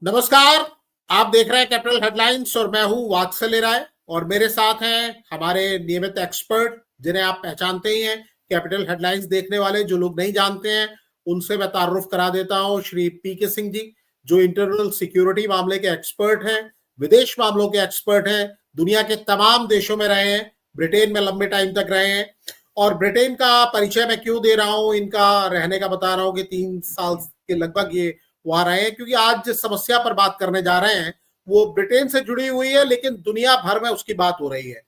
नमस्कार। आप देख रहे हैं कैपिटल हेडलाइंस और मैं हूं वात्सल्य राय और मेरे साथ हैं हमारे नियमित एक्सपर्ट जिन्हें आप पहचानते ही हैं। कैपिटल हेडलाइंस देखने वाले जो लोग नहीं जानते हैं उनसे मैं तारुफ करा देता हूं। श्री पी के सिंह जी जो इंटरनल सिक्योरिटी मामले के एक्सपर्ट हैं, विदेश मामलों के एक्सपर्ट हैं, दुनिया के तमाम देशों में रहे हैं, ब्रिटेन में लंबे टाइम तक रहे हैं। और ब्रिटेन का परिचय मैं क्यों दे रहा हूं, इनका रहने का बता रहा हूं कि 3 साल के लगभग ये वहां रहे हैं, क्योंकि आज जिस समस्या पर बात करने जा रहे हैं वो ब्रिटेन से जुड़ी हुई है, लेकिन दुनिया भर में उसकी बात हो रही है।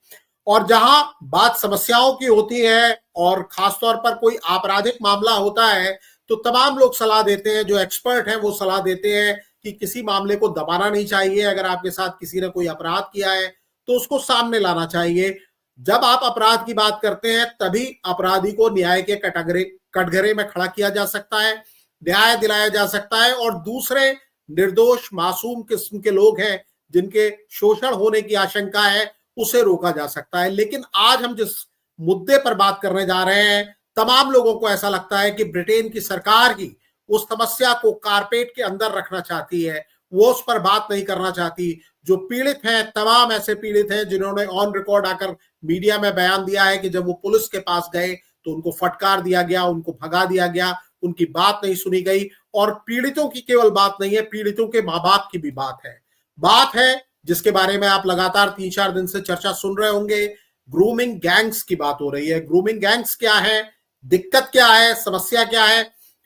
और जहां बात समस्याओं की होती है और खासतौर पर कोई आपराधिक मामला होता है तो तमाम लोग सलाह देते हैं, जो एक्सपर्ट हैं वो सलाह देते हैं कि किसी मामले को दबाना नहीं चाहिए। अगर आपके साथ किसी ने कोई अपराध किया है तो उसको सामने लाना चाहिए। जब आप अपराध की बात करते हैं तभी अपराधी को न्याय के कटघरे में खड़ा किया जा सकता है, न्याय दिलाया जा सकता है, और दूसरे निर्दोष मासूम किस्म के लोग हैं जिनके शोषण होने की आशंका है उसे रोका जा सकता है। लेकिन आज हम जिस मुद्दे पर बात करने जा रहे हैं, तमाम लोगों को ऐसा लगता है कि ब्रिटेन की सरकार ही उस समस्या को कारपेट के अंदर रखना चाहती है, वो उस पर बात नहीं करना चाहती। जो पीड़ित हैं, तमाम ऐसे पीड़ित हैं जिन्होंने ऑन रिकॉर्ड आकर मीडिया में बयान दिया है कि जब वो पुलिस के पास गए तो उनको फटकार दिया गया, उनको भगा दिया गया, उनकी बात नहीं सुनी गई। और पीड़ितों की केवल बात नहीं है, पीड़ितों के माँ बाप की भी बात है जिसके बारे में आप लगातार 3-4 दिन से चर्चा सुन रहे होंगे। ग्रूमिंग गैंग्स की बात हो रही है। ग्रूमिंग गैंग्स क्या है, दिक्कत क्या है, समस्या क्या है,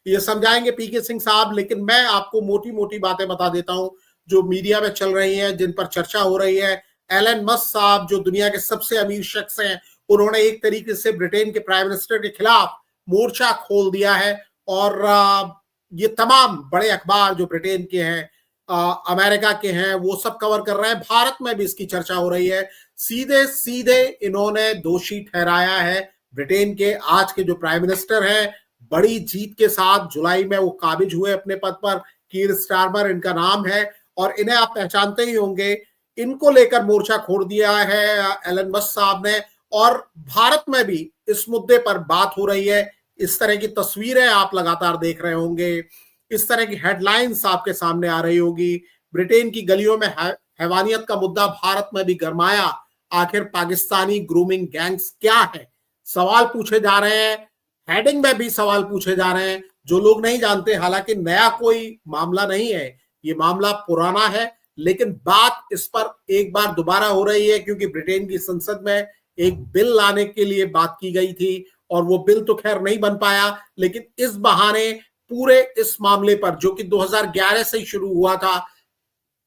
ये समझाएंगे पीके सिंह साहब। लेकिन मैं आपको मोटी मोटी बातें बता देता हूं जो मीडिया में चल रही हैं, जिन पर चर्चा हो रही है। एलन मस्क साहब जो दुनिया के सबसे अमीर शख्स हैं, उन्होंने एक तरीके से ब्रिटेन के प्राइम मिनिस्टर के खिलाफ मोर्चा खोल दिया है। और ये तमाम बड़े अखबार जो ब्रिटेन के हैं, अमेरिका के हैं, वो सब कवर कर रहे हैं। भारत में भी इसकी चर्चा हो रही है। सीधे सीधे इन्होंने दोषी ठहराया है ब्रिटेन के आज के जो प्राइम मिनिस्टर हैं। बड़ी जीत के साथ जुलाई में वो काबिज हुए अपने पद पर। कीर स्टारमर इनका नाम है और इन्हें आप पहचानते ही होंगे। इनको लेकर मोर्चा खोल दिया है एलन मस्क साहब ने। और भारत में भी इस मुद्दे पर बात हो रही है। इस तरह की तस्वीरें आप लगातार देख रहे होंगे, इस तरह की हेडलाइंस आपके सामने आ रही होगी। ब्रिटेन की गलियों में हैवानियत का मुद्दा भारत में भी गरमाया। आखिर पाकिस्तानी ग्रूमिंग गैंग्स क्या है, सवाल पूछे जा रहे हैं। हेडिंग में भी सवाल पूछे जा रहे हैं जो लोग नहीं जानते। हालांकि नया कोई मामला नहीं है, ये मामला पुराना है, लेकिन बात इस पर एक बार दोबारा हो रही है क्योंकि ब्रिटेन की संसद में एक बिल लाने के लिए बात की गई थी और वो बिल तो खैर नहीं बन पाया। लेकिन इस बहाने पूरे इस मामले पर, जो कि 2011 से शुरू हुआ था,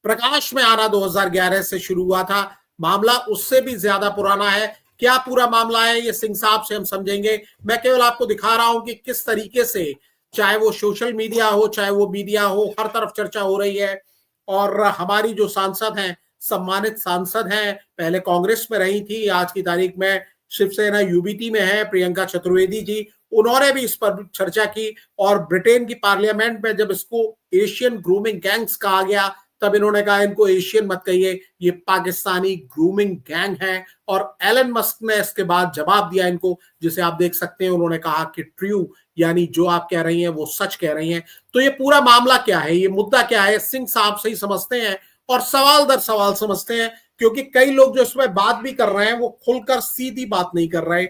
प्रकाश में आना 2011 से शुरू हुआ था, मामला उससे भी ज्यादा पुराना है। क्या पूरा मामला है ये सिंह साहब से हम समझेंगे। मैं केवल आपको दिखा रहा हूं कि किस तरीके से, चाहे वो सोशल मीडिया हो चाहे वो मीडिया हो, हर तरफ चर्चा हो रही है। और हमारी जो सांसद हैं, सम्मानित सांसद हैं, पहले कांग्रेस में रही थी, आज की तारीख में शिवसेना यूबीटी में है, प्रियंका चतुर्वेदी जी, उन्होंने भी इस पर चर्चा की। और ब्रिटेन की पार्लियामेंट में जब इसको एशियन ग्रूमिंग गैंग्स कहा गया तब इन्होंने कहा इनको एशियन मत कहिए, ये पाकिस्तानी ग्रूमिंग गैंग है। और एलन मस्क ने इसके बाद जवाब दिया इनको, जिसे आप देख सकते हैं। उन्होंने कहा कि ट्रू, यानी जो आप कह रही हैं वो सच कह रही हैं। तो ये पूरा मामला क्या है, ये मुद्दा क्या है, सिंह साहब से ही समझते हैं और सवाल दर सवाल समझते हैं। क्योंकि कई लोग जो इसमें बात भी कर रहे हैं वो खुलकर सीधी बात नहीं कर रहे।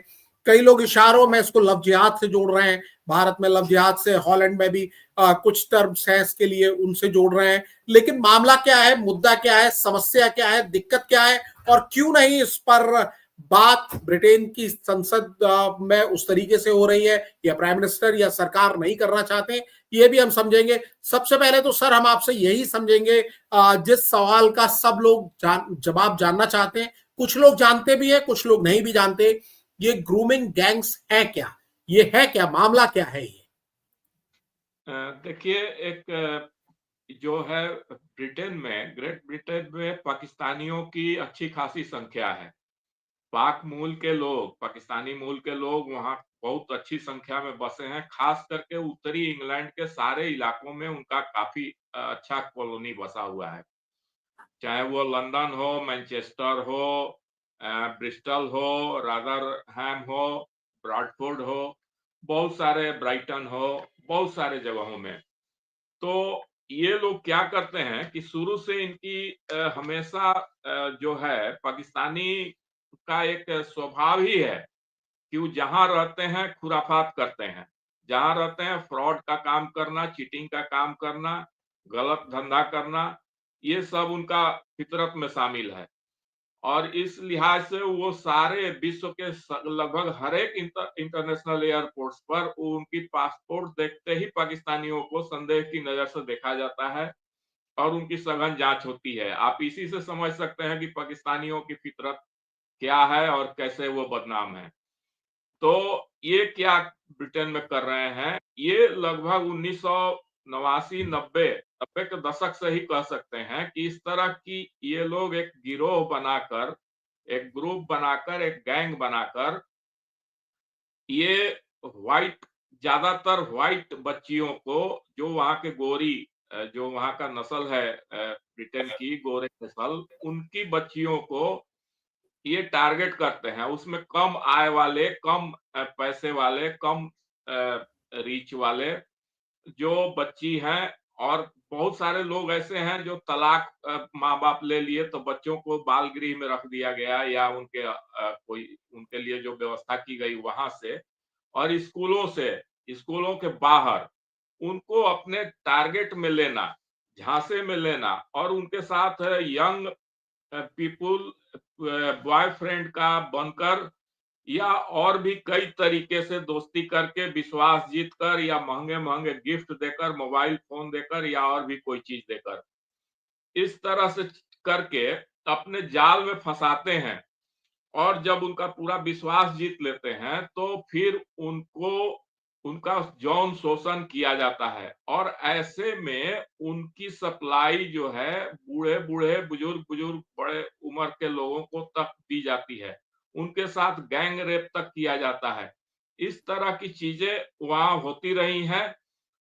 कई लोग इशारों में इसको लव जिहाद से जोड़ रहे हैं। भारत में लव जिहाद से, हॉलैंड में भी कुछ टर्म्स हैं इसके लिए, उनसे जोड़ रहे हैं। लेकिन मामला क्या है, मुद्दा क्या है, समस्या क्या है, दिक्कत क्या है, और क्यों नहीं इस पर बात ब्रिटेन की संसद में उस तरीके से हो रही है, या प्राइम मिनिस्टर या सरकार नहीं करना चाहते, ये भी हम समझेंगे। सबसे पहले तो सर हम आपसे यही समझेंगे, जिस सवाल का सब लोग जवाब जानना चाहते हैं, कुछ लोग जानते भी हैं कुछ लोग नहीं भी जानते, ये ग्रूमिंग गैंग्स है क्या, ये है क्या, मामला क्या है ये। देखिए, एक जो है ब्रिटेन में, ग्रेट ब्रिटेन में पाकिस्तानियों की अच्छी खासी संख्या है। पाक मूल के लोग, पाकिस्तानी मूल के लोग वहाँ बहुत अच्छी संख्या में बसे हैं। खास करके उत्तरी इंग्लैंड के सारे इलाकों में उनका काफी अच्छा कॉलोनी बसा हुआ है। चाहे वो लंदन हो, मैनचेस्टर हो, ब्रिस्टल हो, रादरहैम हो, ब्रैडफोर्ड हो, बहुत सारे, ब्राइटन हो, बहुत सारे जगहों में। तो ये लोग क्या करते हैं कि शुरू से इनकी हमेशा जो है पाकिस्तानी का एक स्वभाव ही है कि वो जहां रहते हैं खुराफात करते हैं, जहां रहते हैं फ्रॉड का काम करना, चीटिंग का काम करना, गलत धंधा करना, ये सब उनका फितरत में शामिल है। और इस लिहाज से वो सारे विश्व के लगभग हर एक इंटरनेशनल एयरपोर्ट्स पर उनकी पासपोर्ट देखते ही पाकिस्तानियों को संदेह की नजर से देखा जाता है और उनकी सघन जांच होती है। आप इसी से समझ सकते हैं कि पाकिस्तानियों की फितरत क्या है और कैसे वो बदनाम है। तो ये क्या ब्रिटेन में कर रहे हैं, ये लगभग 1989 90 के दशक से ही कह सकते हैं कि इस तरह की ये लोग एक गिरोह बनाकर, एक ग्रुप बनाकर, एक गैंग बनाकर ये व्हाइट, ज्यादातर व्हाइट बच्चियों को, जो वहां के गोरी, जो वहां का नस्ल है ब्रिटेन की गोरे नस्ल, उनकी बच्चियों को ये टारगेट करते हैं। उसमें कम आय वाले, कम पैसे वाले, कम रीच वाले जो बच्ची हैं, और बहुत सारे लोग ऐसे हैं जो तलाक माँ बाप ले लिए तो बच्चों को बाल गृह में रख दिया गया, या उनके कोई उनके लिए जो व्यवस्था की गई वहां से, और स्कूलों से, स्कूलों के बाहर उनको अपने टारगेट में लेना, झांसे में लेना, और उनके साथ यंग पीपुल बॉयफ्रेंड का बनकर या और भी कई तरीके से दोस्ती करके, विश्वास जीत कर, या महंगे महंगे गिफ्ट देकर, मोबाइल फोन देकर, या और भी कोई चीज देकर, इस तरह से करके अपने जाल में फंसाते हैं। और जब उनका पूरा विश्वास जीत लेते हैं तो फिर उनको उनका यौन शोषण किया जाता है, और ऐसे में उनकी सप्लाई जो है बूढ़े बूढ़े, बुजुर्ग बुजुर्ग, बड़े उम्र के लोगों को तक दी जाती है। उनके साथ गैंग रेप तक किया जाता है। इस तरह की चीजें वहां होती रही हैं,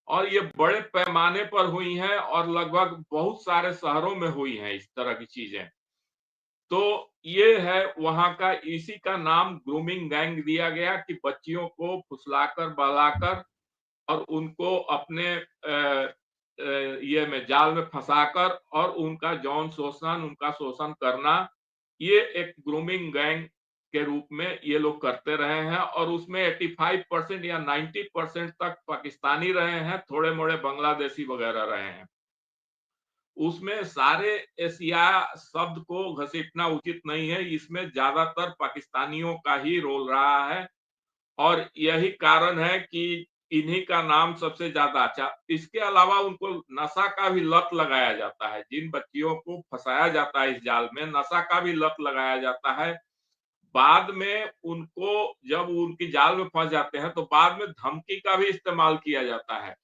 और ये बड़े पैमाने पर हुई हैं, और लगभग बहुत सारे शहरों में हुई हैं इस तरह की चीजें। तो ये है वहां का, इसी का नाम ग्रूमिंग गैंग दिया गया कि बच्चियों को फुसलाकर, बहलाकर, और उनको अपने ये में जाल में फंसाकर और उनका यौन शोषण, उनका शोषण करना, ये एक ग्रूमिंग गैंग के रूप में ये लोग करते रहे हैं। और उसमें 85% या 90% तक पाकिस्तानी रहे हैं, थोड़े मोड़े बांग्लादेशी वगैरह रहे हैं। उसमें सारे एशिया शब्द को घसीटना उचित नहीं है, इसमें ज्यादातर पाकिस्तानियों का ही रोल रहा है, और यही कारण है कि इन्हीं का नाम सबसे ज्यादा अच्छा। इसके अलावा उनको नशा का भी लत लगाया जाता है, जिन बच्चियों को फंसाया जाता है इस जाल में, नशा का भी लत लगाया जाता है। बाद में उनको, जब उनकी जाल में फंस जाते हैं तो बाद में धमकी का भी इस्तेमाल किया जाता है।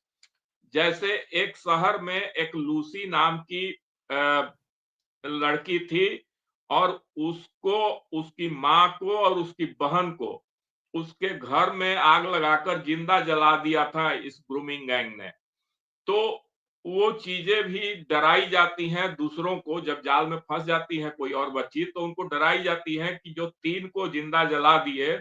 जैसे एक शहर में एक लूसी नाम की लड़की थी, और उसको, उसकी माँ को और उसकी बहन को उसके घर में आग लगाकर जिंदा जला दिया था इस ग्रूमिंग गैंग ने। तो वो चीजें भी डराई जाती हैं दूसरों को, जब जाल में फंस जाती है कोई और बच्ची तो उनको डराई जाती है कि जो 3 को जिंदा जला दिए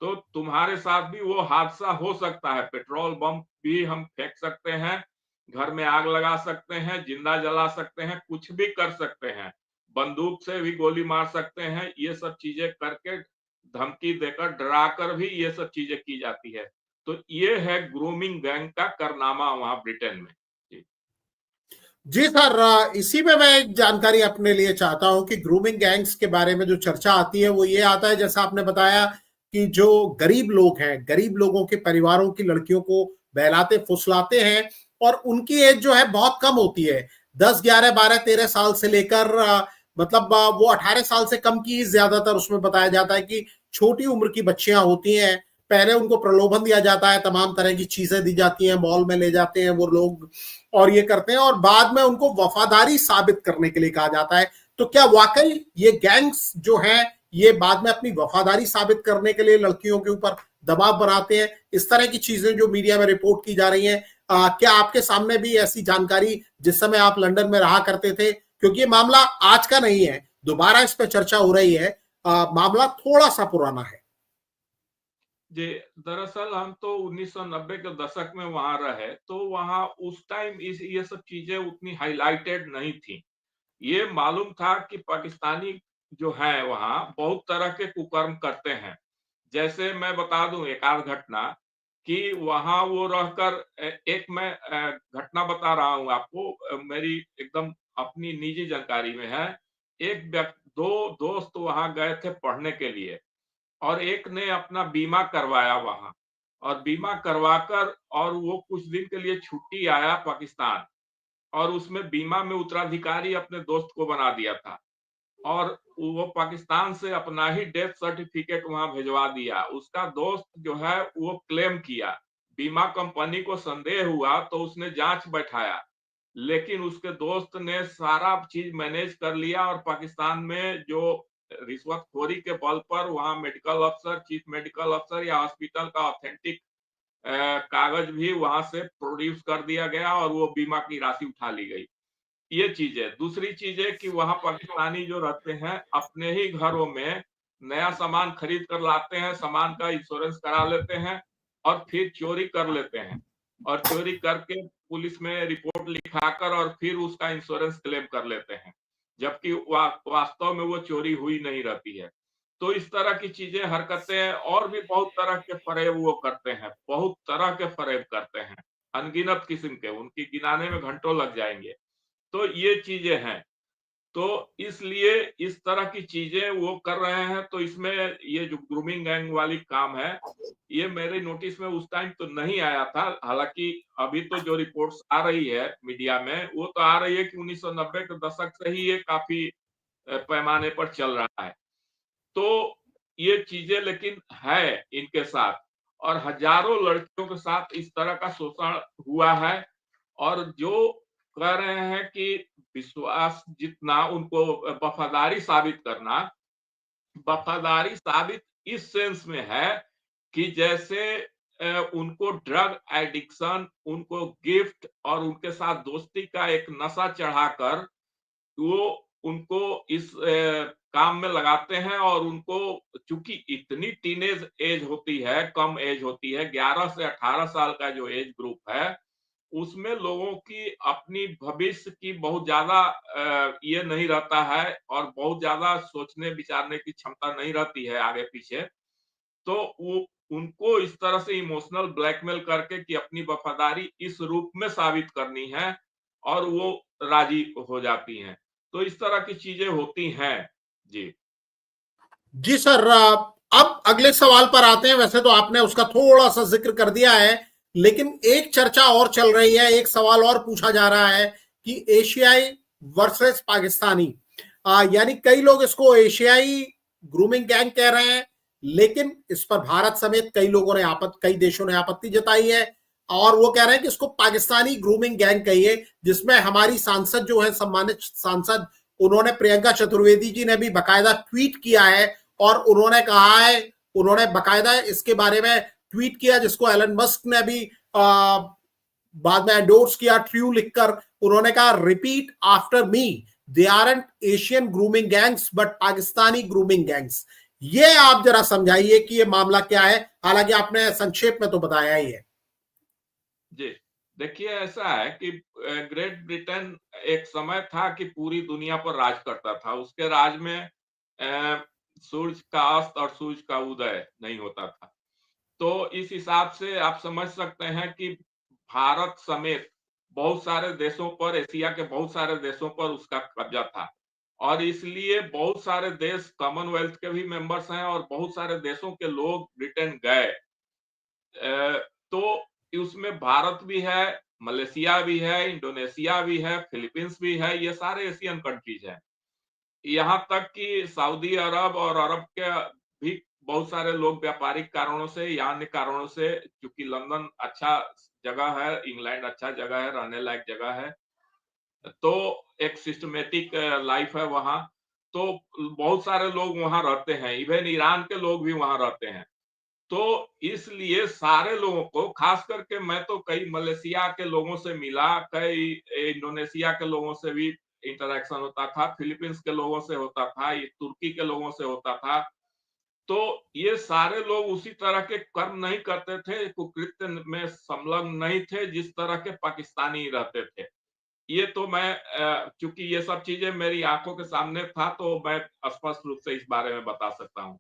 तो तुम्हारे साथ भी वो हादसा हो सकता है, पेट्रोल बम भी हम फेंक सकते हैं, घर में आग लगा सकते हैं, जिंदा जला सकते हैं, कुछ भी कर सकते हैं, बंदूक से भी गोली मार सकते हैं। ये सब चीजें करके, धमकी देकर, डराकर भी ये सब चीजें की जाती है। तो ये है ग्रूमिंग गैंग का कारनामा वहां ब्रिटेन में। जी सर, इसी में मैं एक जानकारी अपने लिए चाहता हूं कि ग्रूमिंग गैंग्स के बारे में जो चर्चा आती है वो ये आता है, जैसा आपने बताया कि जो गरीब लोग हैं, गरीब लोगों के परिवारों की लड़कियों को बहलाते फुसलाते हैं, और उनकी एज जो है बहुत कम होती है, 10 11 12 13 साल से लेकर मतलब वो 18 साल से कम की ज्यादातर उसमें बताया जाता है कि छोटी उम्र की बच्चियां होती हैं। पहले उनको प्रलोभन दिया जाता है, तमाम तरह की चीजें दी जाती हैं, मॉल में ले जाते हैं वो लोग और ये करते हैं, और बाद में उनको वफादारी साबित करने के लिए कहा जाता है। तो क्या वाकई ये गैंग्स जो हैं ये बाद में अपनी वफादारी साबित करने के लिए लड़कियों के ऊपर दबाव बनाते हैं? इस तरह की चीजें जो मीडिया में रिपोर्ट की जा रही हैं, क्या आपके सामने भी ऐसी जानकारी जिस समय आप लंदन में रहा करते थे? क्योंकि ये मामला आज का नहीं है, दोबारा इस पर चर्चा हो रही है, मामला थोड़ा सा पुराना है। जी, दरअसल हम तो 1990 के दशक में वहां रहे, तो वहां उस टाइम इस ये सब चीजें उतनी हाईलाइटेड नहीं थी। ये मालूम था कि पाकिस्तानी जो है वहां बहुत तरह के कुकर्म करते हैं। जैसे मैं बता दूं एक आध घटना कि वहां वो रहकर एक मैं घटना बता रहा हूं आपको, मेरी एकदम अपनी निजी जानकारी में है। दो दोस्त वहां गए थे पढ़ने के लिए, और एक ने अपना बीमा करवाया वहां, और बीमा करवाकर और वो कुछ दिन के लिए छुट्टी आया पाकिस्तान, और उसमें बीमा में उत्तराधिकारी अपने दोस्त को बना दिया था, और वो पाकिस्तान से अपना ही डेथ सर्टिफिकेट वहां भिजवा दिया। उसका दोस्त जो है वो क्लेम किया, बीमा कंपनी को संदेह हुआ तो उसने जांच बैठाया, लेकिन उसके दोस्त ने सारा चीज मैनेज कर लिया, और पाकिस्तान में जो रिश्वतखोरी के बल पर वहां मेडिकल अफसर, चीफ मेडिकल अफसर या हॉस्पिटल का ऑथेंटिक कागज भी वहां से प्रोड्यूस कर दिया गया, और वो बीमा की राशि उठा ली गई। ये चीज है। दूसरी चीज है कि वहां पाकिस्तानी जो रहते हैं अपने ही घरों में नया सामान खरीद कर लाते हैं, सामान का इंश्योरेंस करा लेते हैं, और फिर चोरी कर लेते हैं, और चोरी करके पुलिस में रिपोर्ट लिखाकर और फिर उसका इंश्योरेंस क्लेम कर लेते हैं, जबकि वास्तव में वो चोरी हुई नहीं रहती है। तो इस तरह की चीजें, हरकतें और भी बहुत तरह के फरेब वो करते हैं, बहुत तरह के फरेब करते हैं, अनगिनत किस्म के, उनकी गिनाने में घंटों लग जाएंगे। तो ये चीजें हैं। तो इसलिए इस तरह की चीजें वो कर रहे हैं। तो इसमें ये जो ग्रूमिंग गैंग वाली काम है, ये मेरे नोटिस में उस टाइम तो नहीं आया था। हालांकि अभी तो जो रिपोर्ट्स आ रही है मीडिया में, वो तो आ रही है कि 1990 के दशक से ही ये काफी पैमाने पर चल रहा है। तो ये चीजें लेकिन है इनके साथ, और हजारों लड़कियों के साथ इस तरह का शोषण हुआ है। और जो कह रहे हैं कि विश्वास जितना उनको वफादारी साबित करना, वफादारी साबित इस सेंस में है कि जैसे उनको ड्रग एडिक्शन, उनको गिफ्ट और उनके साथ दोस्ती का एक नशा चढ़ाकर वो उनको इस काम में लगाते हैं। और उनको, चूंकि इतनी टीनेज एज होती है, कम एज होती है, 11 से 18 साल का जो एज ग्रुप है, उसमें लोगों की अपनी भविष्य की बहुत ज्यादा ये नहीं रहता है, और बहुत ज्यादा सोचने विचारने की क्षमता नहीं रहती है आगे पीछे। तो वो उनको इस तरह से इमोशनल ब्लैकमेल करके कि अपनी वफादारी इस रूप में साबित करनी है, और वो राजी हो जाती हैं। तो इस तरह की चीजें होती हैं। जी जी सर, अब अगले सवाल पर आते हैं। वैसे तो आपने उसका थोड़ा सा जिक्र कर दिया है, लेकिन एक चर्चा और चल रही है, एक सवाल और पूछा जा रहा है कि एशियाई वर्सेस पाकिस्तानी। यानी कई लोग इसको एशियाई ग्रूमिंग गैंग कह रहे हैं, लेकिन इस पर भारत समेत कई लोगों ने कई देशों ने आपत्ति जताई है, और वो कह रहे हैं कि इसको पाकिस्तानी ग्रूमिंग गैंग कहिए, जिसमें हमारी सांसद जो है, सम्मानित सांसद, उन्होंने, प्रियंका चतुर्वेदी जी ने भी बकायदा ट्वीट किया है, और उन्होंने कहा है, उन्होंने बकायदा इसके बारे में ट्वीट किया, जिसको एलन मस्क ने भी बाद में एंडोर्स किया, ट्रू लिखकर। उन्होंने कहा, repeat after me, they aren't Asian grooming gangs but Pakistani grooming gangs. ये आप जरा समझाइए कि ये मामला क्या है, हालांकि आपने संक्षेप में तो बताया ही है। जी, देखिए ऐसा है कि ग्रेट ब्रिटेन एक समय था कि पूरी दुनिया पर राज करता था। उसके राज में सूरज का अस्त और सूरज का उदय नहीं होता था। तो इस हिसाब से आप समझ सकते हैं कि भारत समेत बहुत सारे देशों पर, एशिया के बहुत सारे देशों पर उसका कब्जा था, और इसलिए बहुत सारे देश कॉमनवेल्थ के भी मेंबर्स हैं, और बहुत सारे देशों के लोग ब्रिटेन गए। तो उसमें भारत भी है, मलेशिया भी है, इंडोनेशिया भी है, फिलीपींस भी है, ये सारे एशियन कंट्रीज हैं। यहाँ तक कि सऊदी अरब और अरब के भी बहुत सारे लोग व्यापारिक कारणों से या अन्य कारणों से, क्योंकि लंदन अच्छा जगह है, इंग्लैंड अच्छा जगह है, रहने लायक जगह है, तो एक सिस्टमेटिक लाइफ है वहां। तो बहुत सारे लोग वहां रहते हैं, इवन ईरान के लोग भी वहां रहते हैं। तो इसलिए सारे लोगों को, खास करके मैं तो कई मलेशिया के लोगों से मिला, कई इंडोनेशिया के लोगों से भी इंटरेक्शन होता था, फिलीपींस के लोगों से होता था, ये तुर्की के लोगों से होता था। तो ये सारे लोग उसी तरह के कर्म नहीं करते थे, कुकृत्य में संलग्न नहीं थे जिस तरह के पाकिस्तानी रहते थे। ये तो मैं चूंकि ये सब चीजें मेरी आंखों के सामने था तो मैं स्पष्ट रूप से इस बारे में बता सकता हूँ।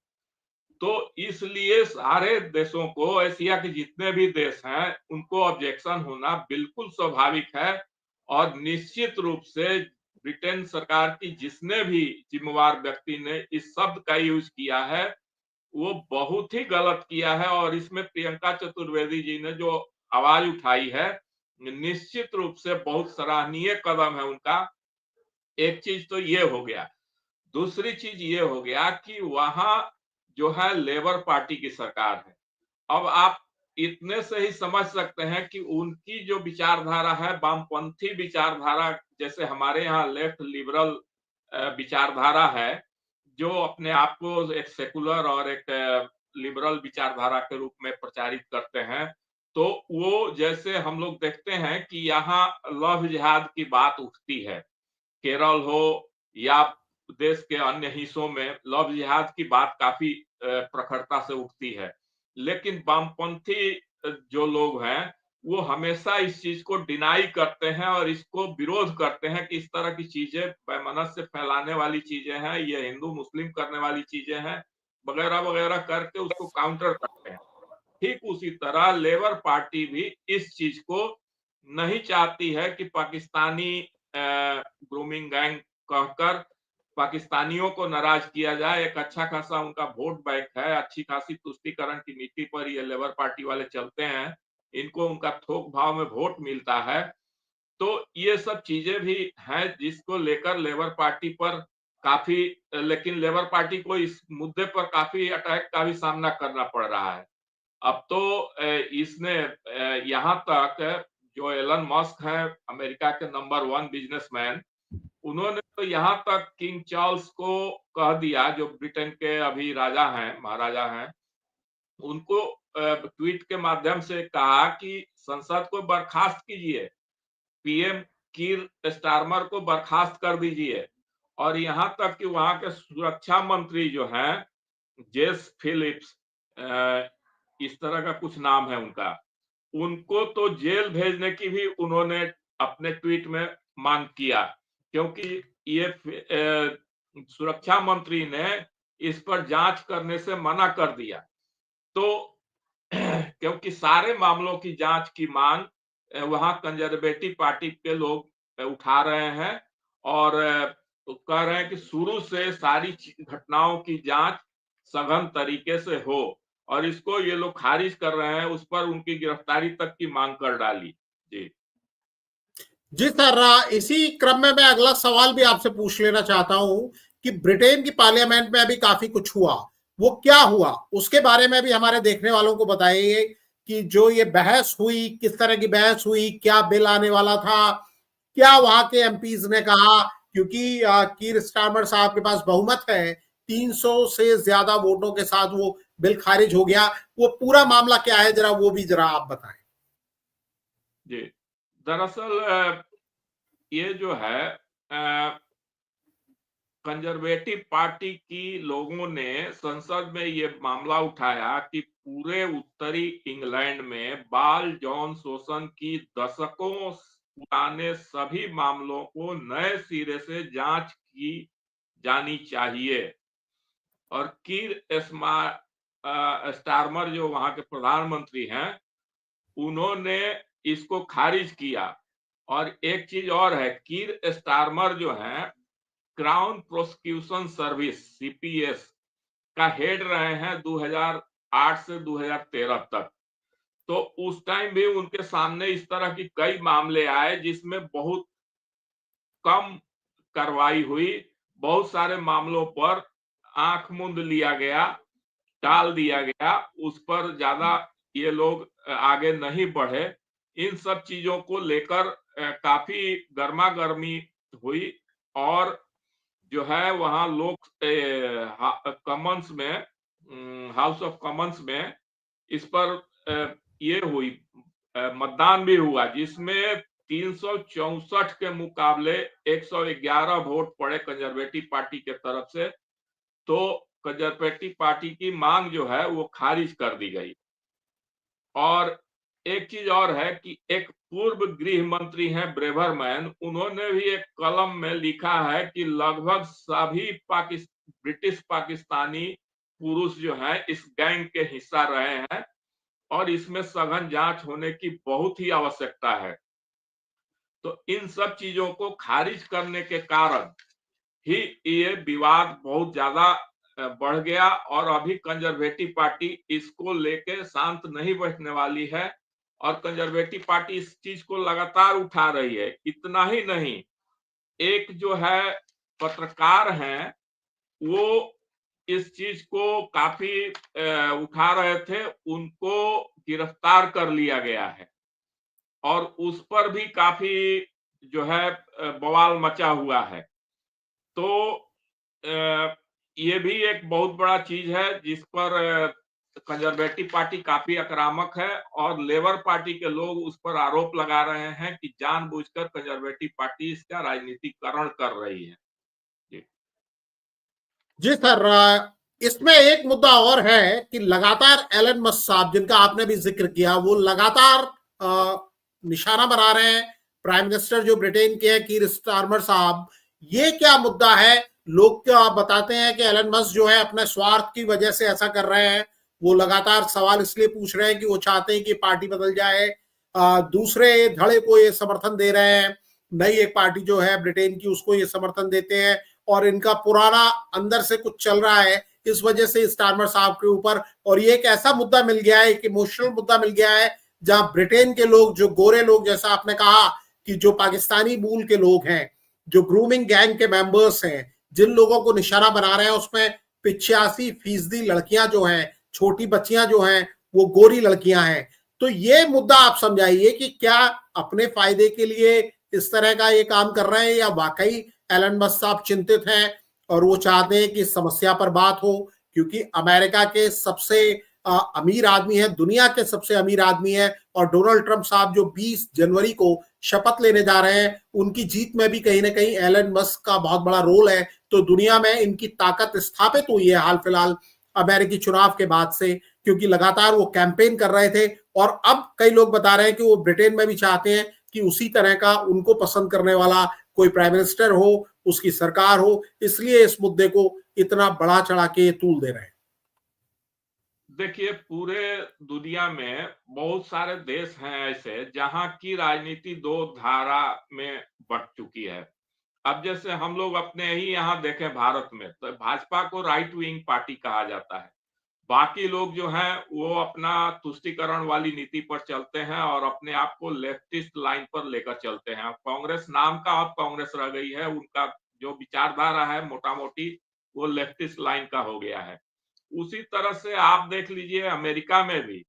तो इसलिए सारे देशों को, एशिया के जितने भी देश हैं, उनको ऑब्जेक्शन होना बिल्कुल स्वाभाविक है और निश्चित रूप से ब्रिटेन सरकार की जिसने भी जिम्मेवार व्यक्ति ने इस शब्द का यूज किया है वो बहुत ही गलत किया है। और इसमें प्रियंका चतुर्वेदी जी ने जो आवाज उठाई है निश्चित रूप से बहुत सराहनीय कदम है उनका। एक चीज तो ये हो गया। दूसरी चीज ये हो गया कि वहां जो है लेबर पार्टी की सरकार है। अब आप इतने से ही समझ सकते हैं कि उनकी जो विचारधारा है वामपंथी विचारधारा, जैसे हमारे यहाँ लेफ्ट लिबरल विचारधारा है, जो अपने आप को एक सेकुलर और एक लिबरल विचारधारा के रूप में प्रचारित करते हैं, तो वो जैसे हम लोग देखते हैं कि यहाँ लव जिहाद की बात उठती है, केरल हो या देश के अन्य हिस्सों में लव जिहाद की बात काफी प्रखरता से उठती है। लेकिन वामपंथी जो लोग हैं वो हमेशा इस चीज को डिनाई करते हैं और इसको विरोध करते हैं कि इस तरह की चीजें वैमनस्य फैलाने वाली चीजें हैं, ये हिंदू मुस्लिम करने वाली चीजें हैं, वगैरह वगैरह करके उसको काउंटर करते हैं। ठीक उसी तरह लेबर पार्टी भी इस चीज को नहीं चाहती है कि पाकिस्तानी ग्रूमिंग गैंग कहकर पाकिस्तानियों को नाराज किया जाए। एक अच्छा खासा उनका वोट बैंक है, अच्छी खासी तुष्टीकरण की नीति पर ये लेबर पार्टी वाले चलते हैं, इनको उनका थोक भाव में वोट मिलता है। तो ये सब चीजें भी हैं जिसको लेकर लेबर पार्टी पर काफी, लेकिन लेबर पार्टी को इस मुद्दे पर काफी अटैक का भी सामना करना पड़ रहा है। अब तो इसने यहाँ तक जो एलन मस्क है अमेरिका के नंबर 1 बिजनेसमैन, उन्होंने तो यहाँ तक किंग चार्ल्स को कह दिया, जो ब्रिटेन के अभी राजा हैं, महाराजा हैं, उनको ट्वीट के माध्यम से कहा कि संसद को बर्खास्त कीजिए, पीएम कीर स्टारमर को बर्खास्त कर दीजिए। और यहाँ तक कि वहां के सुरक्षा मंत्री जो हैं जेस फिलिप्स, इस तरह का कुछ नाम है उनका, उनको तो जेल भेजने की भी उन्होंने अपने ट्वीट में मांग किया, क्योंकि ये सुरक्षा मंत्री ने इस पर जांच करने से मना कर दिया। तो क्योंकि सारे मामलों की जांच की मांग वहां कंजर्वेटिव पार्टी के लोग उठा रहे हैं और कह रहे हैं कि शुरू से सारी घटनाओं की जांच सघन तरीके से हो, और इसको ये लोग खारिज कर रहे हैं, उस पर उनकी गिरफ्तारी तक की मांग कर डाली। जी जी सर, इसी क्रम में मैं अगला सवाल भी आपसे पूछ लेना चाहता हूं कि ब्रिटेन की पार्लियामेंट में अभी काफी कुछ हुआ, वो क्या हुआ उसके बारे में भी हमारे देखने वालों को बताइए कि जो ये बहस हुई, किस तरह की बहस हुई, क्या बिल आने वाला था, क्या वहां के एमपीज ने कहा, क्योंकि कीर स्टारमर साहब के पास बहुमत है, 300 से ज्यादा वोटों के साथ वो बिल खारिज हो गया। वो पूरा मामला क्या है, जरा वो भी जरा आप बताएं। जी दरअसल ये जो है कंजर्वेटिव पार्टी की लोगों ने संसद में ये मामला उठाया कि पूरे उत्तरी इंग्लैंड में बाल यौन शोषण की दशकों पुराने सभी मामलों को नए सिरे से जांच की जानी चाहिए। और कीर स्टारमर जो वहां के प्रधानमंत्री हैं, उन्होंने इसको खारिज किया। और एक चीज और है, कीर स्टारमर जो है क्राउन प्रोसिक्यूशन सर्विस सीपीएस का हेड रहे हैं 2008 से 2013 तक। तो उस टाइम भी उनके सामने इस तरह की कई मामले आए जिसमें बहुत कम कार्रवाई हुई, बहुत सारे मामलों पर आंख मूंद लिया गया, टाल दिया गया, उस पर ज्यादा ये लोग आगे नहीं बढ़े। इन सब चीजों को लेकर काफी गर्मा गर्मी हुई और जो है वहां लोग कॉमन्स में, हाउस ऑफ कॉमन्स में इस पर ये हुई, मतदान भी हुआ, जिसमें 364 के मुकाबले 111 वोट पड़े कंजर्वेटिव पार्टी के तरफ से। तो कंजर्वेटिव पार्टी की मांग जो है वो खारिज कर दी गई। और एक चीज और है कि एक पूर्व गृह मंत्री हैं ब्रेवरमैन, उन्होंने भी एक कलम में लिखा है कि लगभग सभी ब्रिटिश पाकिस्तानी पुरुष जो हैं इस गैंग के हिस्सा रहे हैं और इसमें सघन जांच होने की बहुत ही आवश्यकता है। तो इन सब चीजों को खारिज करने के कारण ही ये विवाद बहुत ज्यादा बढ़ गया और अभी कंजर्वेटिव पार्टी इसको लेके शांत नहीं बैठने वाली है और कंजर्वेटिव पार्टी इस चीज को लगातार उठा रही है। इतना ही नहीं, एक जो है पत्रकार हैं वो इस चीज को काफी उठा रहे थे, उनको गिरफ्तार कर लिया गया है और उस पर भी काफी जो है बवाल मचा हुआ है। तो ये भी एक बहुत बड़ा चीज है जिस पर कंजर्वेटिव पार्टी काफी आक्रामक है और लेबर पार्टी के लोग उस पर आरोप लगा रहे हैं कि जानबूझकर कंजर्वेटिव पार्टी इसका राजनीतिकरण कर रही है। जी जी सर, इसमें एक मुद्दा और है कि लगातार एलन मस्क साहब, जिनका आपने भी जिक्र किया, वो लगातार निशाना बना रहे हैं प्राइम मिनिस्टर जो ब्रिटेन के हैं कीर स्टारमर साहब। ये क्या मुद्दा है? लोग क्या बताते हैं कि एलन मस्क जो है अपने स्वार्थ की वजह से ऐसा कर रहे हैं। वो लगातार सवाल इसलिए पूछ रहे हैं कि वो चाहते हैं कि पार्टी बदल जाए। दूसरे धड़े को ये समर्थन दे रहे हैं, नई एक पार्टी जो है ब्रिटेन की, उसको ये समर्थन देते हैं और इनका पुराना अंदर से कुछ चल रहा है इस वजह से स्टारमर साहब के ऊपर। और ये एक ऐसा मुद्दा मिल गया है, एक इमोशनल मुद्दा मिल गया है, जहां ब्रिटेन के लोग, जो गोरे लोग, जैसा आपने कहा कि जो पाकिस्तानी मूल के लोग हैं, जो ग्रूमिंग गैंग के मेंबर्स हैं, जिन लोगों को निशाना बना रहे हैं, उसमें 85% लड़कियां जो हैं, छोटी बच्चियां जो हैं, वो गोरी लड़कियां हैं। तो ये मुद्दा आप समझाइए कि क्या अपने फायदे के लिए इस तरह का ये काम कर रहे हैं या वाकई एलन मस्क साहब चिंतित हैं और वो चाहते हैं कि समस्या पर बात हो? क्योंकि अमेरिका के सबसे अमीर आदमी है, दुनिया के सबसे अमीर आदमी है, और डोनाल्ड ट्रंप साहब जो 20 जनवरी को शपथ लेने जा रहे हैं, उनकी जीत में भी कहीं ना कहीं एलन मस्क का बहुत बड़ा रोल है। तो दुनिया में इनकी ताकत स्थापित हुई है हाल फिलहाल अमेरिकी चुनाव के बाद से, क्योंकि लगातार वो कैंपेन कर रहे थे। और अब कई लोग बता रहे हैं कि वो ब्रिटेन में भी चाहते हैं कि उसी तरह का उनको पसंद करने वाला कोई प्राइम मिनिस्टर हो, उसकी सरकार हो, इसलिए इस मुद्दे को इतना बड़ा चढ़ा के तूल दे रहे हैं। देखिए, पूरे दुनिया में बहुत सारे देश हैं ऐसे जहां की राजनीति दो धारा में बंट चुकी है। अब जैसे हम लोग अपने ही यहाँ देखें भारत में, तो भाजपा को राइट विंग पार्टी कहा जाता है। बाकी लोग जो हैं वो अपना तुष्टीकरण वाली नीति पर चलते हैं और अपने आप को लेफ्टिस्ट लाइन पर लेकर चलते हैं। कांग्रेस नाम का अब कांग्रेस रह गई है, उनका जो विचारधारा है मोटा मोटी वो लेफ्टिस्ट लाइन का हो गया है। उसी तरह से आप देख लीजिए अमेरिका में भी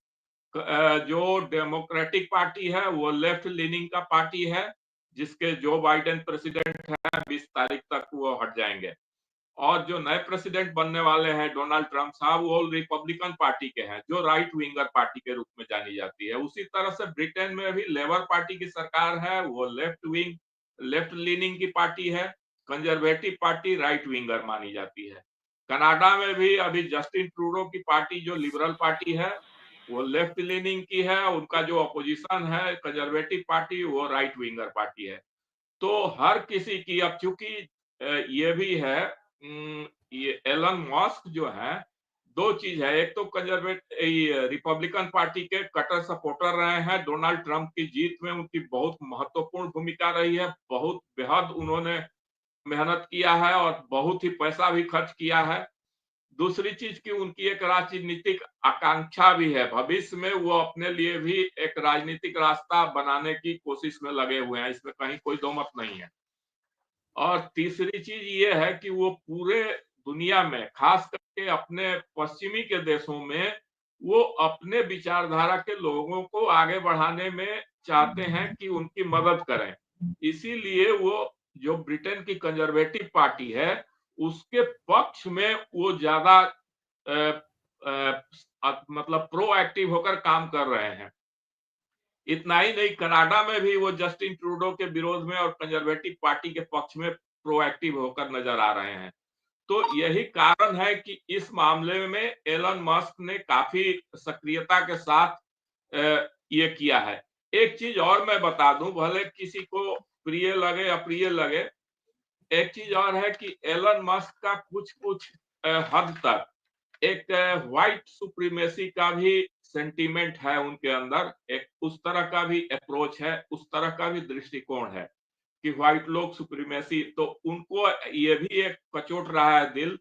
जो डेमोक्रेटिक पार्टी है वो लेफ्ट लीनिंग का पार्टी है, जिसके जो बाइडेन प्रेसिडेंट है 20 तारीख तक वो हट जाएंगे। और जो नए प्रेसिडेंट बनने वाले हैं डोनाल्ड ट्रंप साहब, वो रिपब्लिकन पार्टी के हैं, जो राइट विंगर पार्टी के रूप में जानी जाती है। उसी तरह से ब्रिटेन में भी लेबर पार्टी की सरकार है, वो लेफ्ट लीनिंग की पार्टी है। कंजर्वेटिव पार्टी राइट विंगर मानी जाती है। कनाडा में भी अभी जस्टिन ट्रूडो की पार्टी जो लिबरल पार्टी है वो लेफ्ट लीनिंग की है, उनका जो अपोजिशन है कंजर्वेटिव पार्टी वो राइट विंगर पार्टी है। तो हर किसी की, अब चूंकि ये भी है, ये एलन मस्क जो है, दो चीज है, एक तो रिपब्लिकन पार्टी के कट्टर सपोर्टर रहे हैं, डोनाल्ड ट्रंप की जीत में उनकी बहुत महत्वपूर्ण भूमिका रही है, बहुत बेहद उन्होंने मेहनत किया है और बहुत ही पैसा भी खर्च किया है। दूसरी चीज की उनकी एक राजनीतिक आकांक्षा भी है, भविष्य में वो अपने लिए भी एक राजनीतिक रास्ता बनाने की कोशिश में लगे हुए हैं, इसमें कहीं कोई दो मत नहीं है। और तीसरी चीज ये है कि वो पूरे दुनिया में, खास करके अपने पश्चिमी के देशों में, वो अपने विचारधारा के लोगों को आगे बढ़ाने में चाहते हैं कि उनकी मदद करें। इसीलिए वो जो ब्रिटेन की कंजर्वेटिव पार्टी है उसके पक्ष में वो ज्यादा मतलब प्रोएक्टिव होकर काम कर रहे हैं। इतना ही नहीं, कनाडा में भी वो जस्टिन ट्रूडो के विरोध में और कंजर्वेटिव पार्टी के पक्ष में प्रोएक्टिव होकर नजर आ रहे हैं। तो यही कारण है कि इस मामले में एलन मस्क ने काफी सक्रियता के साथ ये किया है। एक चीज और मैं बता दूं, भले किसी को प्रिय लगे अप्रिय लगे, एक चीज और है कि एलन मस्क का कुछ कुछ हद तक एक व्हाइट सुप्रीमेसी का भी सेंटीमेंट है उनके अंदर, एक उस तरह का भी अप्रोच है, उस तरह का भी दृष्टिकोण है कि व्हाइट लोग सुप्रीमेसी, तो उनको ये भी एक कचोट रहा है दिल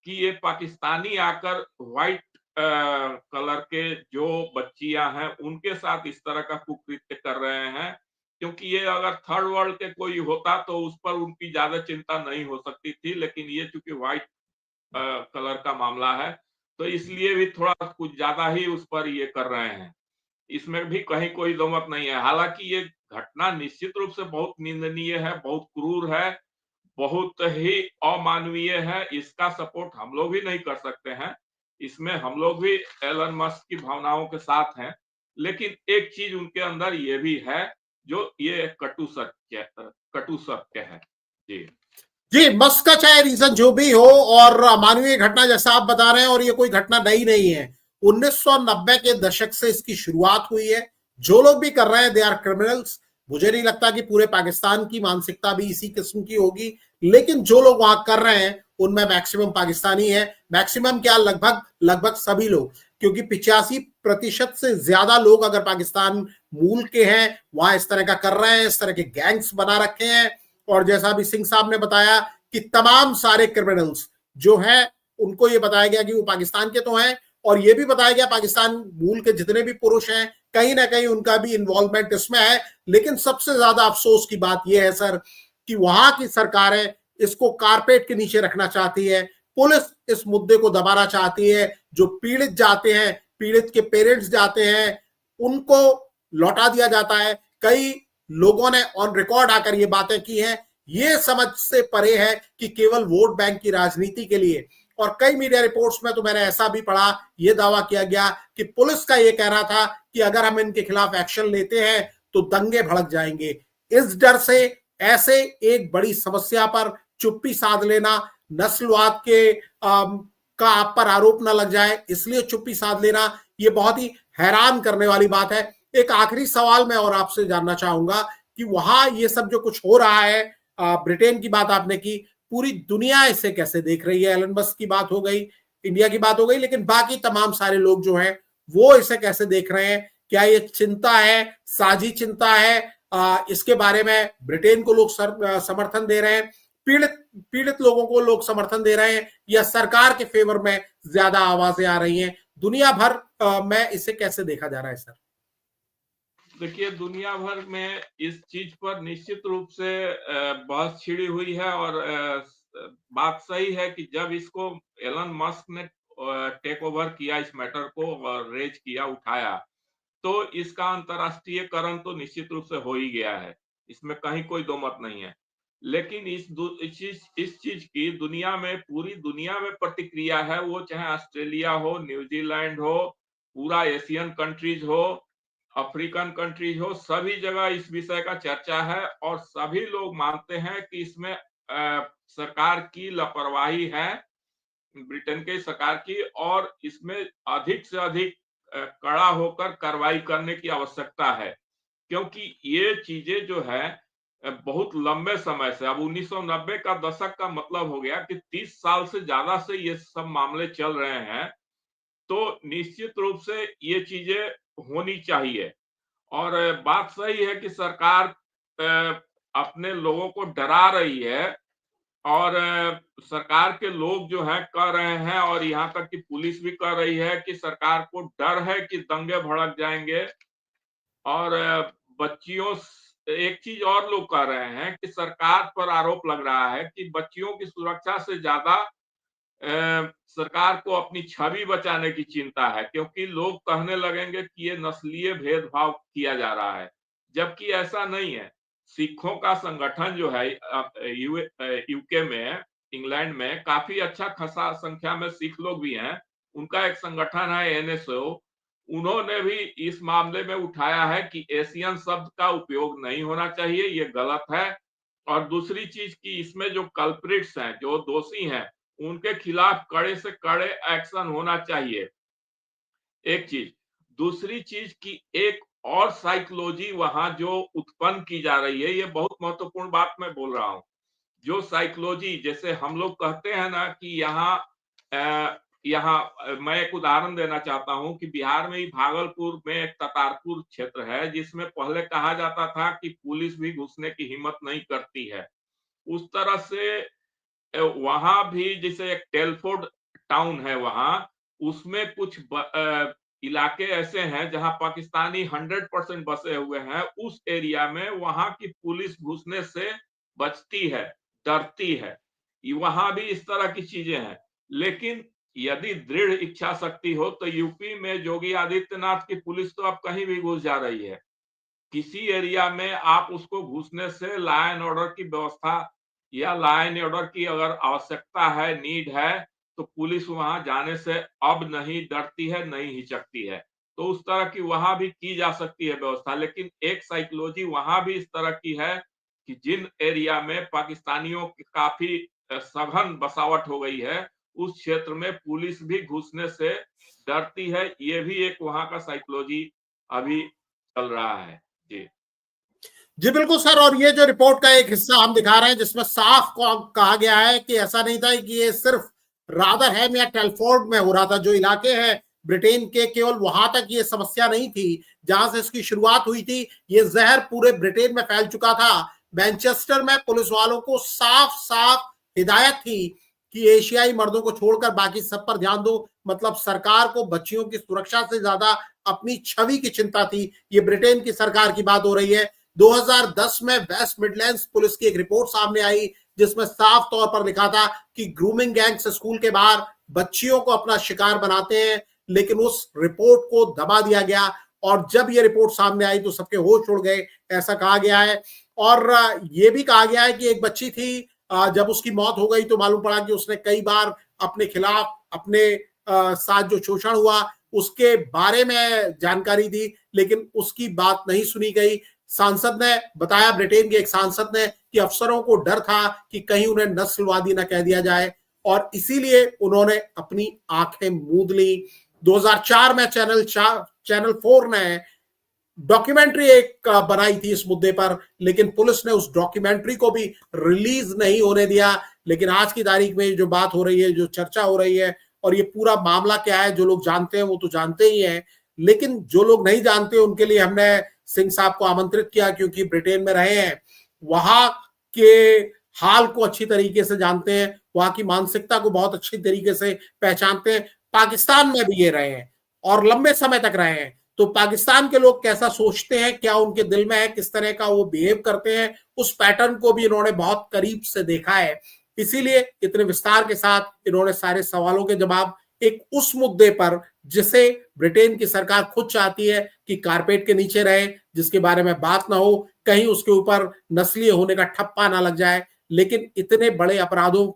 कि ये पाकिस्तानी आकर व्हाइट कलर के जो बच्चियां हैं उनके साथ इस तरह का कुकृत्य कर रहे हैं, क्योंकि ये अगर थर्ड वर्ल्ड के कोई होता तो उस पर उनकी ज्यादा चिंता नहीं हो सकती थी, लेकिन ये चूंकि व्हाइट कलर का मामला है तो इसलिए भी थोड़ा कुछ ज्यादा ही उस पर ये कर रहे हैं। इसमें भी कहीं कोई दो मत नहीं है। हालांकि ये घटना निश्चित रूप से बहुत निंदनीय है, बहुत क्रूर है, बहुत ही अमानवीय है। इसका सपोर्ट हम लोग भी नहीं कर सकते हैं, इसमें हम लोग भी एलन मस्क की भावनाओं के साथ हैं, लेकिन एक चीज उनके अंदर ये भी है जो ये कटु सत्य है। जी जी, मस्क का चाहे रीजन जो भी हो, और मानवीय घटना जैसा आप बता रहे हैं, और ये कोई घटना नई नहीं है, 1990 के दशक से इसकी शुरुआत हुई है। जो लोग भी कर रहे हैं दे आर क्रिमिनल्स। मुझे नहीं लगता कि पूरे पाकिस्तान की मानसिकता भी इसी किस्म की होगी, लेकिन जो लोग वहां कर रहे हैं उनमें मैक्सिमम पाकिस्तानी है। मैक्सिमम क्या, लगभग लगभग सभी लोग, क्योंकि 85% से ज्यादा लोग अगर पाकिस्तान मूल के हैं वहां इस तरह का कर रहे हैं, इस तरह के गैंग्स बना रखे हैं। और जैसा अभी सिंह साहब ने बताया कि तमाम सारे क्रिमिनल्स जो हैं उनको ये बताया गया कि वो पाकिस्तान के तो हैं, और ये भी बताया गया पाकिस्तान मूल के जितने भी पुरुष हैं कहीं ना कहीं उनका भी इन्वॉल्वमेंट इसमें है। लेकिन सबसे ज्यादा अफसोस की बात यह है सर कि वहां की सरकारें इसको कारपेट के नीचे रखना चाहती है। पुलिस इस मुद्दे को दबाना चाहती है। जो पीड़ित जाते हैं, पीड़ित के पेरेंट्स जाते हैं, उनको लौटा दिया जाता है। कई लोगों ने ऑन रिकॉर्ड आकर ये बातें की हैं। ये समझ से परे है कि केवल वोट बैंक की राजनीति के लिए, और कई मीडिया रिपोर्ट्स में तो मैंने ऐसा भी पढ़ा, यह दावा किया गया कि पुलिस का यह कहना था कि अगर हम इनके खिलाफ एक्शन लेते हैं तो दंगे भड़क जाएंगे। इस डर से ऐसे एक बड़ी समस्या पर चुप्पी साध लेना, नस्लवाद के का आप पर आरोप न लग जाए इसलिए चुप्पी साध लेना, यह बहुत ही हैरान करने वाली बात है। एक आखिरी सवाल मैं और आपसे जानना चाहूंगा कि वहां ये सब जो कुछ हो रहा है, ब्रिटेन की बात आपने की, पूरी दुनिया इसे कैसे देख रही है? एलन मस्क की बात हो गई, इंडिया की बात हो गई, लेकिन बाकी तमाम सारे लोग जो हैं वो इसे कैसे देख रहे हैं? क्या ये चिंता है, साझी चिंता है? इसके बारे में ब्रिटेन को लोग समर्थन दे रहे हैं, पीड़ित पीड़ित लोगों को लोग समर्थन दे रहे हैं, या सरकार के फेवर में ज्यादा आवाजें आ रही हैं? दुनिया भर में इसे कैसे देखा जा रहा है सर? देखिए, दुनिया भर में इस चीज पर निश्चित रूप से बहस छिड़ी हुई है, और बात सही है कि जब इसको एलन मस्क ने टेक ओवर किया, इस मैटर को और रेज किया, उठाया, तो इसका अंतरराष्ट्रीयकरण तो निश्चित रूप से हो ही गया है, इसमें कहीं कोई दो मत नहीं है। लेकिन इस चीज की दुनिया में, पूरी दुनिया में प्रतिक्रिया है, वो चाहे ऑस्ट्रेलिया हो, न्यूजीलैंड हो, पूरा एशियन कंट्रीज हो, अफ्रीकन कंट्रीज हो, सभी जगह इस विषय का चर्चा है, और सभी लोग मानते हैं कि इसमें सरकार की लापरवाही है, ब्रिटेन के सरकार की, और इसमें अधिक से अधिक कड़ा होकर कार्रवाई करने की आवश्यकता है। क्योंकि ये चीजें जो है बहुत लंबे समय से, अब 1990 का दशक का मतलब हो गया कि 30 साल से ज्यादा से ये सब मामले चल रहे हैं, तो निश्चित रूप से ये चीजें होनी चाहिए। और बात सही है कि सरकार अपने लोगों को डरा रही है, और सरकार के लोग जो हैं कर रहे हैं, और यहाँ तक कि पुलिस भी कर रही है कि सरकार को डर है कि दंगे भड़क जाएंगे। और बच्चियों, एक चीज और लोग कह रहे हैं कि सरकार पर आरोप लग रहा है कि बच्चियों की सुरक्षा से ज्यादा सरकार को अपनी छवि बचाने की चिंता है, क्योंकि लोग कहने लगेंगे कि ये नस्लीय भेदभाव किया जा रहा है, जबकि ऐसा नहीं है। सिखों का संगठन जो है यूके में, इंग्लैंड में काफी अच्छा खासा संख्या में सिख लोग भी हैं, उनका एक संगठन है एनएसओ, उन्होंने भी इस मामले में उठाया है कि एशियन शब्द का उपयोग नहीं होना चाहिए, ये गलत है। और दूसरी चीज कि इसमें जो कल्प्रिट्स हैं, जो दोषी हैं, उनके खिलाफ कड़े से कड़े एक्शन होना चाहिए, एक चीज। दूसरी चीज की एक और साइकोलॉजी वहां जो उत्पन्न की जा रही है, ये बहुत महत्वपूर्ण बात मैं बोल रहा हूं। जो साइकोलॉजी, जैसे हम लोग कहते हैं ना कि यहाँ मैं एक उदाहरण देना चाहता हूं कि बिहार में ही भागलपुर में एक ततारपुर क्षेत्र है, जिसमें पहले कहा जाता था कि पुलिस भी घुसने की हिम्मत नहीं करती है। उस तरह से वहां भी जैसे एक टेलफोर्ड टाउन है वहां, उसमें कुछ इलाके ऐसे हैं जहां पाकिस्तानी 100% बसे हुए हैं। उस एरिया में वहां की पुलिस घुसने से बचती है, डरती है। वहां भी इस तरह की चीजें हैं। लेकिन यदि दृढ़ इच्छा शक्ति हो तो यूपी में योगी आदित्यनाथ की पुलिस तो अब कहीं भी घुस जा रही है। किसी एरिया में आप उसको घुसने से लॉ एंड ऑर्डर की व्यवस्था या लॉ एंड ऑर्डर की अगर आवश्यकता है, नीड है, तो पुलिस वहां जाने से अब नहीं डरती है, नहीं हिचकती है। तो उस तरह की वहां भी की जा सकती है व्यवस्था। लेकिन एक साइकोलॉजी वहां भी इस तरह की है कि जिन एरिया में पाकिस्तानियों की काफी सघन बसावट हो गई है, उस क्षेत्र में पुलिस भी घुसने से डरती है। ये भी एक वहां का साइकोलॉजी अभी चल रहा है। जी जी बिल्कुल सर। और ये जो रिपोर्ट का एक हिस्सा हम दिखा रहे हैं जिसमें साफ कहा गया है कि ऐसा नहीं था कि ये सिर्फ रादरहैम या टेलफोर्ड में हो रहा था। जो इलाके हैं ब्रिटेन के, केवल वहां तक ये समस्या नहीं थी जहां से इसकी शुरुआत हुई थी। ये जहर पूरे ब्रिटेन में फैल चुका था। मैनचेस्टर में पुलिस वालों को साफ साफ हिदायत थी कि एशियाई मर्दों को छोड़कर बाकी सब पर ध्यान दो। मतलब सरकार को बच्चियों की सुरक्षा से ज्यादा अपनी छवि की चिंता थी। ये ब्रिटेन की सरकार की बात हो रही है। 2010 में वेस्ट मिडलैंड्स पुलिस की एक रिपोर्ट सामने आई जिसमें साफ तौर पर लिखा था कि ग्रूमिंग गैंग्स स्कूल के बाहर बच्चियों को अपना शिकार बनाते हैं। लेकिन उस रिपोर्ट को दबा दिया गया और जब ये रिपोर्ट सामने आई तो सबके होश उड़ गए, ऐसा कहा गया है। और ये भी कहा गया है कि एक बच्ची थी, जब उसकी मौत हो गई तो मालूम पड़ा कि उसने कई बार अपने खिलाफ, अपने साथ जो शोषण हुआ उसके बारे में जानकारी दी, लेकिन उसकी बात नहीं सुनी गई। सांसद ने बताया, ब्रिटेन के एक सांसद ने, कि अफसरों को डर था कि कहीं उन्हें नस्लवादी न कह दिया जाए और इसीलिए उन्होंने अपनी आंखें मूंद ली। 2004 में चैनल 4 ने डॉक्यूमेंट्री एक बनाई थी इस मुद्दे पर, लेकिन पुलिस ने उस डॉक्यूमेंट्री को भी रिलीज नहीं होने दिया। लेकिन आज की तारीख में जो बात हो रही है, जो चर्चा हो रही है, और ये पूरा मामला क्या है, जो लोग जानते हैं वो तो जानते ही हैं, लेकिन जो लोग नहीं जानते उनके लिए हमने सिंह साहब को आमंत्रित किया, क्योंकि ब्रिटेन में रहे हैं, वहां के हाल को अच्छी तरीके से जानते हैं, वहां की मानसिकता को बहुत अच्छी तरीके से पहचानते हैं। पाकिस्तान में भी ये रहे हैं और लंबे समय तक रहे हैं, तो पाकिस्तान के लोग कैसा सोचते हैं, क्या उनके दिल में है, किस तरह का वो बिहेव करते हैं, उस पैटर्न को भी इन्होंने बहुत करीब से देखा है। इसीलिए इतने विस्तार के साथ इन्होंने सारे सवालों के जवाब एक उस मुद्दे पर जिसे ब्रिटेन की सरकार खुद चाहती है कि कारपेट के नीचे रहे, जिसके बारे में बात ना हो, कहीं उसके ऊपर नस्लीय होने का ठप्पा ना लग जाए। लेकिन इतने बड़े अपराधों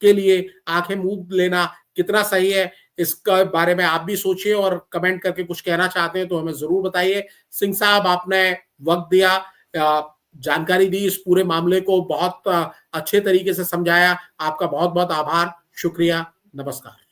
के लिए आंखें मूंद लेना कितना सही है, इसके बारे में आप भी सोचिए और कमेंट करके कुछ कहना चाहते हैं तो हमें जरूर बताइए। सिंह साहब, आपने वक्त दिया, जानकारी दी, इस पूरे मामले को बहुत अच्छे तरीके से समझाया। आपका बहुत बहुत आभार, शुक्रिया, नमस्कार।